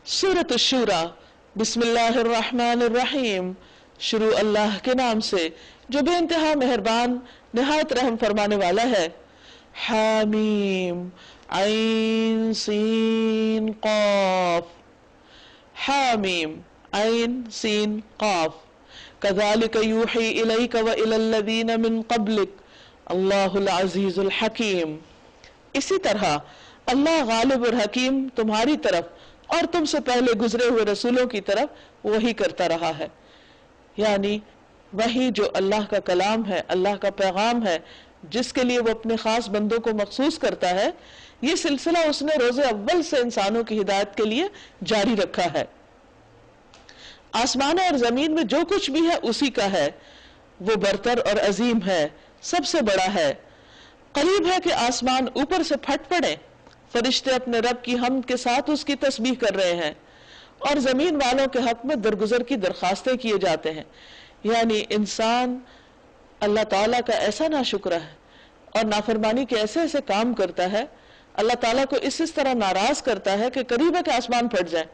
सूरत अश-शूरा, बिस्मिल्लाहिर्रहमानिर्रहीम। शुरू अल्लाह के नाम से जो बेइंतहा मेहरबान निहायत रहम फरमाने वाला है। हामीम ऐन सीन क़ाफ। हामीम ऐन सीन क़ाफ। कज़ालिक यूही इलैका व इलल्लज़ीना मिन क़ब्लिक अल्लाहुल अज़ीज़ुल हकीम। इसी तरह अल्लाह गालिब और हकीम तुम्हारी तरफ और तुमसे पहले गुजरे हुए रसूलों की तरफ वही करता रहा है। यानी वही जो अल्लाह का कलाम है, अल्लाह का पैगाम है, जिसके लिए वो अपने खास बंदों को मखसूस करता है, ये सिलसिला उसने रोज़े अव्वल से इंसानों की हिदायत के लिए जारी रखा है। आसमान और जमीन में जो कुछ भी है उसी का है। वो बरतर और अजीम है, सबसे बड़ा है। करीब है कि आसमान ऊपर से फट पड़े। फरिश्ते अपने रब की हम्द के साथ उसकी तस्बीह कर रहे हैं और जमीन वालों के हक में दरगुजर की दरखास्तें किए जाते हैं। यानी इंसान अल्लाह ताला का ऐसा नाशुक्र है और नाफरमानी के ऐसे ऐसे काम करता है, अल्लाह ताला को इस तरह नाराज करता है कि करीब है कि आसमान फट जाए।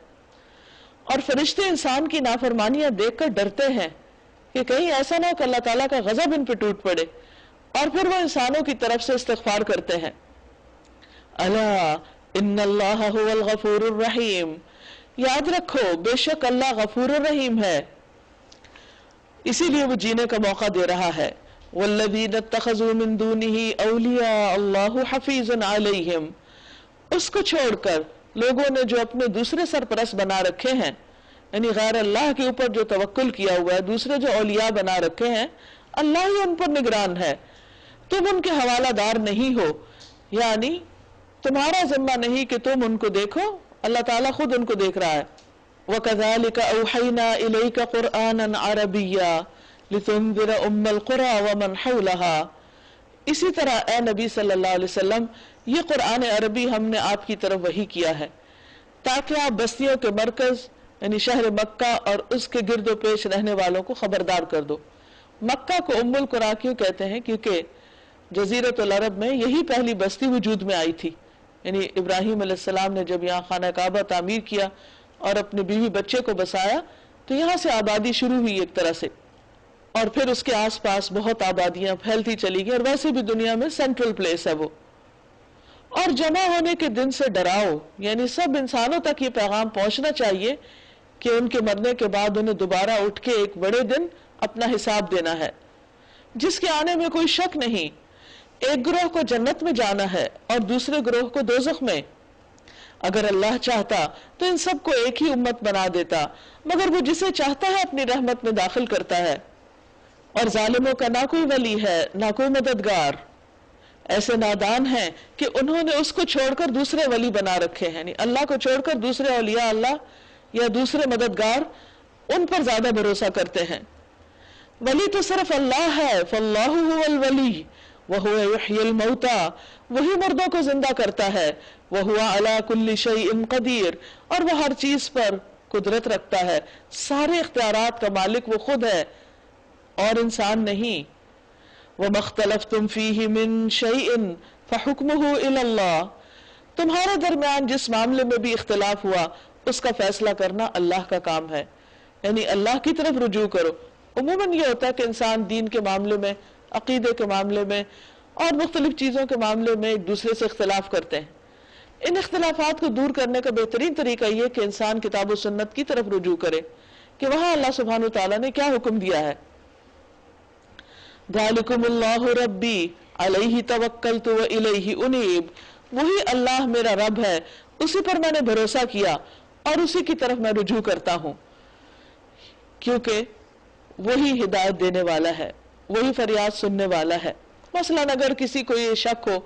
और फरिश्ते इंसान की नाफरमानियां देखकर डरते हैं कि कहीं ऐसा ना हो कि अल्लाह ताला का गजब इन पे टूट पड़े, और फिर वो इंसानों की तरफ से इस्तिग़फ़ार करते हैं। अला इन्नल्लाह हुवल गफूरुर रहीम। याद रखो बेशक अल्लाह गफूर रहीम है, इसीलिए वो जीने का मौका दे रहा है। वल्लज़ीना इत्तख़ज़ू मिन दूनिही औलिया अल्लाहु हफ़ीज़ुन अलैहिम। उसको छोड़कर लोगों ने जो अपने दूसरे सरपरस्त बना रखे हैं, यानी गैर अल्लाह के ऊपर जो तवक्कुल किया हुआ है, दूसरे जो औलिया बना रखे हैं, अल्लाह ही उन पर निगरान है। तुम उनके हवालादार नहीं हो, यानी तुम्हारा जिम्मा नहीं कि तुम उनको देखो, अल्लाह ताला खुद उनको देख रहा है। वकज़ालिक औहैना इलैका क़ुरआनन अरबिय्या लितुन्ज़िरा उम्मल क़ुरा व मन हौलहा। इसी तरह ए नबी सल्लल्लाहु अलैहि वसल्लम, ये कुरान अरबी हमने आपकी तरफ वही किया है ताकि आप बस्तियों के मरकज यानी शहर मक्का और उसके गिरदो पेश रहने वालों को खबरदार कर दो। मक्का को उम्मुल कुरा क्यों कहते हैं? क्योंकि जजीरतुल अरब में यही पहली बस्ती वजूद में आई थी। यानी इब्राहिम अलैहिस्सलाम ने जब यहाँ खाना काबा तामीर किया और अपने बीवी बच्चे को बसाया, तो यहाँ से आबादी शुरू हुई एक तरह से, और फिर उसके आसपास बहुत आबादियां फैलती चली गई, और वैसे भी दुनिया में सेंट्रल प्लेस है वो। और जमा होने के दिन से डराओ, यानी सब इंसानों तक ये पैगाम पहुंचना चाहिए कि उनके मरने के बाद उन्हें दोबारा उठ के एक बड़े दिन अपना हिसाब देना है, जिसके आने में कोई शक नहीं। एक गिरोह को जन्नत में जाना है और दूसरे गिरोह को दोज़ख में। अगर अल्लाह चाहता तो इन सबको एक ही उम्मत बना देता, मगर वो जिसे चाहता है अपनी रहमत में दाखिल करता है। और जालिमों का ना कोई वली है ना कोई मददगार। ऐसे नादान हैं कि उन्होंने उसको छोड़कर दूसरे वली बना रखे हैं, यानी अल्लाह को छोड़कर दूसरे औलिया अल्लाह या दूसरे मददगार, उन पर ज्यादा भरोसा करते हैं। वली तो सिर्फ अल्लाह है, फल्लाहु हुवल वली वहुवा युह्यिल मौता। वही मुर्दों को जिंदा करता है। वहुवा अला कुल्ली शैइन कदीर, और वह हर चीज पर कुदरत रखता है। सारे इख्तियारात का मालिक वो खुद है और इंसान नहीं। वमख्तलफ्तुम फीही मिन शैइन फहुक्मुहु इलल्लाह। तुम्हारे दरमियान जिस मामले में भी इख्तिलाफ हुआ, उसका फैसला करना अल्लाह का काम है, यानी अल्लाह की तरफ रुजू करो। उमूमन ये होता है कि इंसान दीन के मामले में, अकीदे के मामले में और मुख्तलिफ चीज़ों के मामले में एक दूसरे से इख्तिलाफ करते हैं। इन इख्तिलाफात को दूर करने का बेहतरीन तरीका यह कि इंसान किताब और सुन्नत की तरफ रुजू करे कि वहां अल्लाह सुब्हानहू तआला ने क्या हुक्म दिया है। ज़ालिकुमुल्लाहु रब्बी अलैहि तवक्कलतु व इलैहि उनीब। वही अल्लाह मेरा रब है, उसी पर मैंने भरोसा किया और उसी की तरफ मैं रुजू करता हूं, क्योंकि वही हिदायत देने वाला है, वही फरियाद सुनने वाला है। मसलन अगर किसी को ये शक हो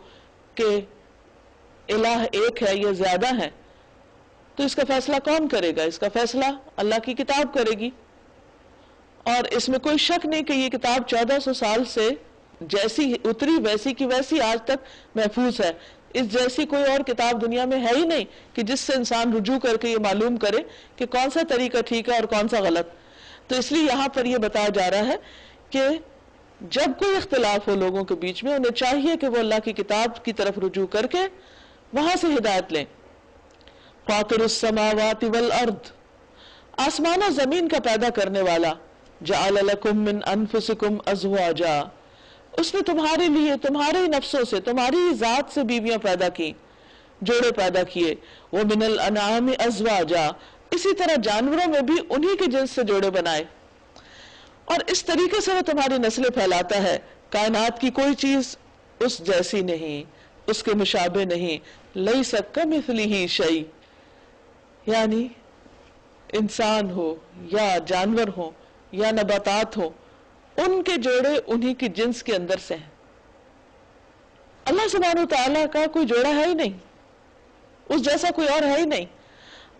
कि इलाह एक है या ज्यादा है, तो इसका फैसला कौन करेगा? इसका फैसला अल्लाह की किताब करेगी। और इसमें कोई शक नहीं कि ये किताब 1400 साल से जैसी उतरी वैसी की वैसी आज तक महफूज है। इस जैसी कोई और किताब दुनिया में है ही नहीं कि जिससे इंसान रुजू करके ये मालूम करे कि कौन सा तरीका ठीक है और कौन सा गलत। तो इसलिए यहाँ पर यह बताया जा रहा है कि जब कोई इख्तिलाफ हो लोगों के बीच में, उन्हें चाहिए कि वो अल्लाह की किताब की तरफ रुजू करके वहां से हिदायत लें। فاطر السماوات والارض، آسمان و زمین کا پیدا کرنے والا، جعل لکم من انفسکم ازواجا، اس نے تمہارے لیے تمہارے ہی نفسوں سے تمہاری ہی ذات سے بیویاں پیدا کی، جوڑے پیدا کیے، ومن الانعام ازواجا، اسی طرح جانوروں میں بھی انہی کے جنس سے جوڑے بنائے، اور اس طریقے سے وہ تمہاری نسلیں پھیلاتا ہے۔ کائنات کی کوئی چیز اس جیسی نہیں، اس کے مشابہ نہیں، لیس کمثلہ شیء، یعنی انسان ہو یا جانور ہو یا نباتات ہو، ان کے جوڑے انہی کی جنس کے اندر سے ہیں۔ اللہ سبحانہ وتعالیٰ کا کوئی جوڑا ہے ہی نہیں، اس جیسا کوئی اور ہے ہی نہیں۔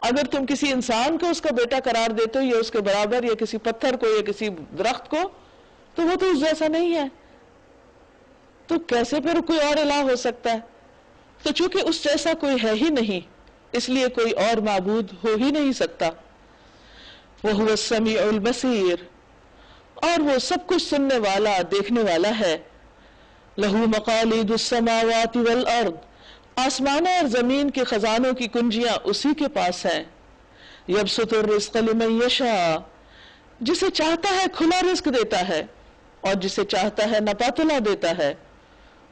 اگر تم کسی انسان کو اس کا بیٹا قرار دیتے ہو یا اس کے برابر، یا کسی پتھر کو یا کسی درخت کو، تو وہ تو اس جیسا نہیں ہے، تو کیسے پھر کوئی اور الہ ہو سکتا ہے؟ تو چونکہ اس جیسا کوئی ہے ہی نہیں، اس لیے کوئی اور معبود ہو ہی نہیں سکتا۔ وَهُوَ السَّمِيعُ الْبَصِيرُ، اور وہ سب کچھ سننے والا دیکھنے والا ہے۔ لَهُ مَقَالِيدُ السَّمَاوَاتِ وَالْأَرْضِ، آسمانوں اور زمین کے خزانوں کی کنجیاں اسی کے پاس ہیں۔ يَبْسُطُ الرِّزْقَ لِمَن يَشَاءُ، جسے چاہتا ہے کھلا رزق دیتا ہے، اور جسے چاہتا ہے نپاتلا دیتا ہے۔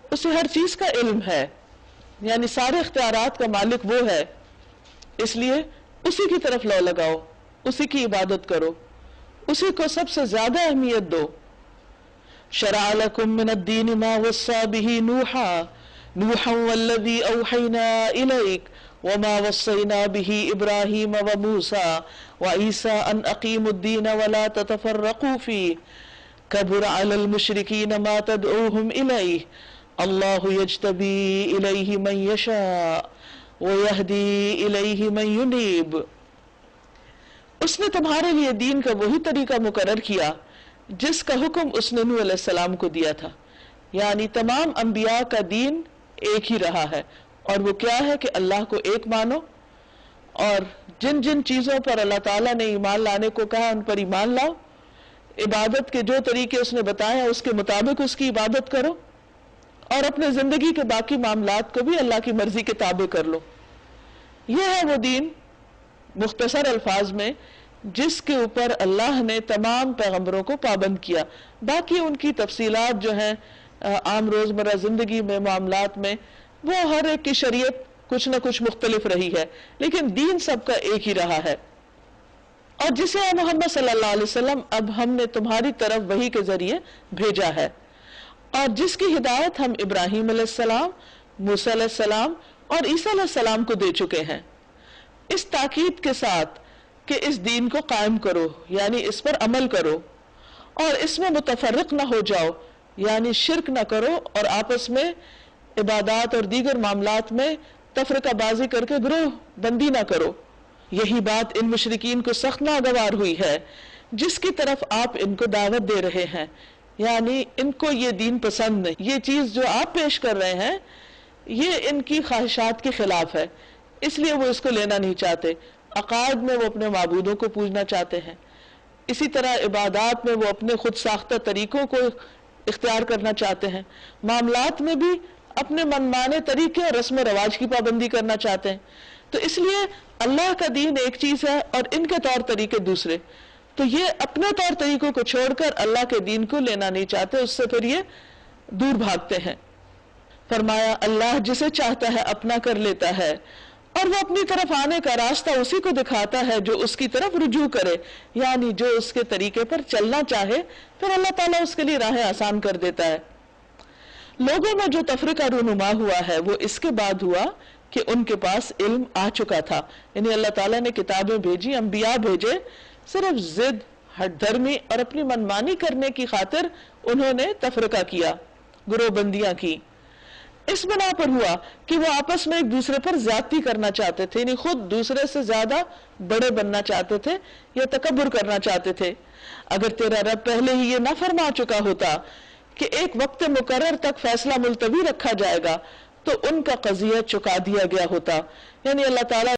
اسے ہر چیز کا علم ہے، یعنی سارے اختیارات کا مالک وہ ہے، اس لیے اسی کی طرف لو لگاؤ، اسی کی عبادت کرو، اسی کو سب سے زیادہ اہمیت دو۔ شرع لکم من الدین ما وصى به نوحا والذی اوحینا الیک وما وصینا به ابراہیم وموسیٰ وعیسیٰ ان اقیموا الدین ولا تتفرقوا فیہ کبر علی المشرکین ما تدعوہم الیہ اللہ یجتبی الیہ من یشاء ویہدی الیہ من ینیب۔ اس نے تمہارے لیے دین کا وہی طریقہ مقرر کیا جس کا حکم اس نے نوح علیہ السلام کو دیا تھا، یعنی تمام انبیاء کا دین ایک ہی رہا ہے، اور وہ کیا ہے کہ اللہ کو ایک مانو، اور جن جن چیزوں پر اللہ تعالیٰ نے ایمان لانے کو کہا ان پر ایمان لاؤ، عبادت کے جو طریقے اس نے بتائے ہیں اس کے مطابق اس کی عبادت کرو، اور اپنے زندگی کے باقی معاملات کو بھی اللہ کی مرضی کے تابع کر لو۔ یہ ہے وہ دین مختصر الفاظ میں جس کے اوپر اللہ نے تمام پیغمبروں کو پابند کیا۔ باقی ان کی تفصیلات جو ہیں عام روزمرہ زندگی میں معاملات میں، وہ ہر ایک کی شریعت کچھ نہ کچھ مختلف رہی ہے، لیکن دین سب کا ایک ہی رہا ہے۔ اور جسے اے محمد صلی اللہ علیہ وسلم اب ہم نے تمہاری طرف وحی کے ذریعے بھیجا ہے، اور جس کی ہدایت ہم ابراہیم علیہ السلام، موسیٰ علیہ السلام اور عیسیٰ علیہ السلام کو دے چکے ہیں، اس تاکید کے ساتھ کہ اس دین کو قائم کرو، یعنی اس پر عمل کرو، اور اس میں متفرق نہ ہو جاؤ، یعنی شرک نہ کرو اور آپس میں عبادات اور دیگر معاملات میں تفرقہ بازی کر کے گروہ بندی نہ کرو۔ یہی بات ان مشرکین کو سخت ناگوار ہوئی ہے جس کی طرف آپ ان کو دعوت دے رہے ہیں، یعنی ان کو یہ دین پسند نہیں، یہ چیز جو آپ پیش کر رہے ہیں یہ ان کی خواہشات کے خلاف ہے، اس لیے وہ اس کو لینا نہیں چاہتے۔ عقائد میں وہ اپنے معبودوں کو پوجنا چاہتے ہیں، اسی طرح عبادات میں وہ اپنے خود ساختہ طریقوں کو اختیار کرنا چاہتے ہیں، معاملات میں بھی اپنے منمانے طریقے اور رسم و رواج کی پابندی کرنا چاہتے ہیں۔ تو اس لیے اللہ کا دین ایک چیز ہے اور ان کے طور طریقے دوسرے، تو یہ اپنے طور طریقوں کو چھوڑ کر اللہ کے دین کو لینا نہیں چاہتے، اس سے پھر یہ دور بھاگتے ہیں۔ فرمایا اللہ جسے چاہتا ہے اپنا کر لیتا ہے، اور وہ اپنی طرف آنے کا راستہ اسی کو دکھاتا ہے جو اس کی طرف رجوع کرے، یعنی جو اس کے طریقے پر چلنا چاہے پھر اللہ تعالیٰ اس کے لیے راہیں آسان کر دیتا ہے۔ لوگوں میں جو تفرقہ رونما ہوا ہے وہ اس کے بعد ہوا کہ ان کے پاس علم آ چکا تھا، یعنی اللہ تعالیٰ نے کتابیں بھیجی، انبیاء بھیجے، صرف ضد، ہٹ دھرمی اور اپنی منمانی کرنے کی خاطر انہوں نے تفرقہ کیا، گروہ بندیاں کی۔ اس بنا پر ہوا کہ وہ آپس میں ایک دوسرے پر زیادتی کرنا چاہتے تھے، یعنی خود دوسرے سے زیادہ بڑے بننا چاہتے تھے یا تکبر کرنا چاہتے تھے۔ اگر تیرا رب پہلے ہی یہ نہ فرما چکا ہوتا کہ ایک وقت مقرر تک فیصلہ ملتوی رکھا جائے گا تو ان کا قضیہ چکا دیا گیا ہوتا، یعنی اللہ تعالیٰ